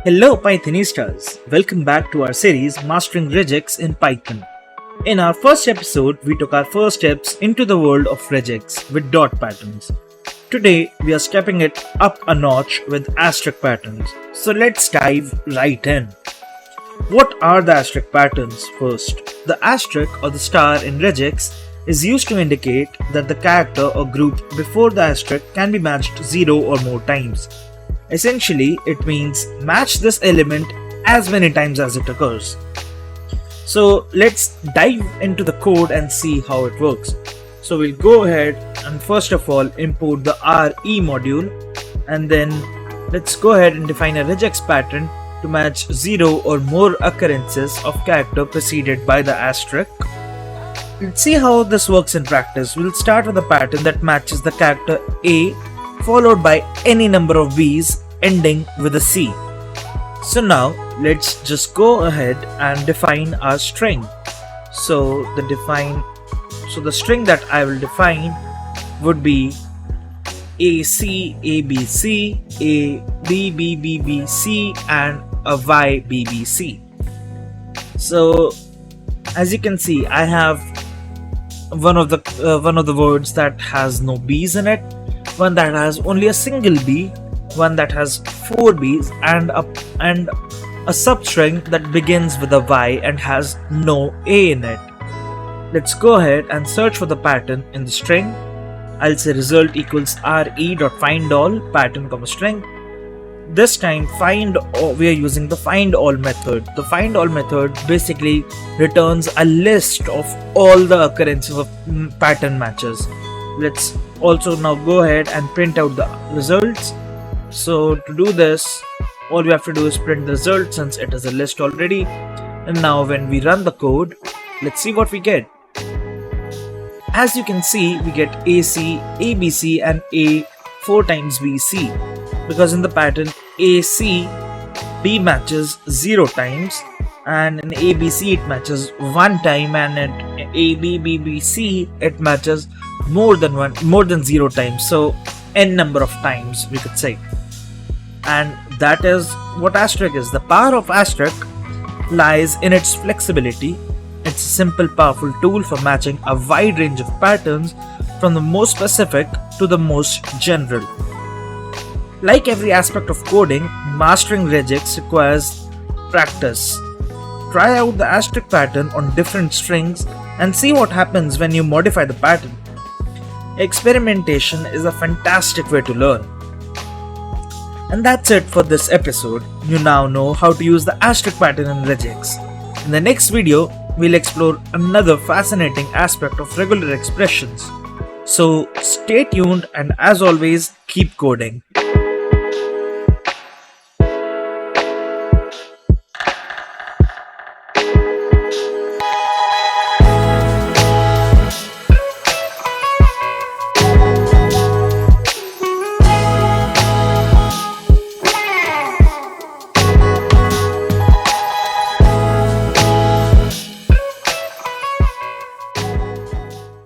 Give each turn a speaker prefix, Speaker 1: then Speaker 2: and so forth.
Speaker 1: Hello Pythonistas, welcome back to our series Mastering RegEx in Python. In our first episode, we took our first steps into the world of RegEx with dot patterns. Today, we are stepping it up a notch with asterisk patterns. So let's dive right in. What are the asterisk patterns first? The asterisk or the star in RegEx is used to indicate that the character or group before the asterisk can be matched 0 or more times. Essentially, it means match this element as many times as it occurs. So let's dive into the code and see how it works. So we'll go ahead and first of all import the RE module, and then let's go ahead and define a regex pattern to match 0 or more occurrences of character preceded by the asterisk. Let's see how this works in practice. We'll start with a pattern that matches the character A followed by any number of B's ending with a C. So now let's just go ahead and define our string. So the string that I will define would be AC, ABC, A, B, B, B, B, C, and a Y, B, B, C. So as you can see, I have one of the words that has no B's in it, one that has only a single B, one that has 4 B's, and a substring that begins with a Y and has no A in it. Let's go ahead and search for the pattern in the string. I'll say result equals re.findAll pattern comma string. This time we are using the findAll method. The findAll method basically returns a list of all the occurrences of pattern matches. Let's also now go ahead and print out the results. So to do this, all we have to do is print the result since it is a list already. And now when we run the code, let's see what we get. As you can see, we get AC, ABC, and A 4 times BC, because in the pattern AC, B matches 0 times, and in ABC it matches 1 time, and in ABBBC it matches more than 0 times, so n number of times we could say. And that is what asterisk is. The power of asterisk lies in its flexibility. It's a simple, powerful tool for matching a wide range of patterns from the most specific to the most general. Like every aspect of coding, mastering regex requires practice. Try out the asterisk pattern on different strings and see what happens when you modify the pattern. Experimentation is a fantastic way to learn. And that's it for this episode. You now know how to use the asterisk pattern in regex. In the next video, we'll explore another fascinating aspect of regular expressions. So stay tuned, and as always, keep coding.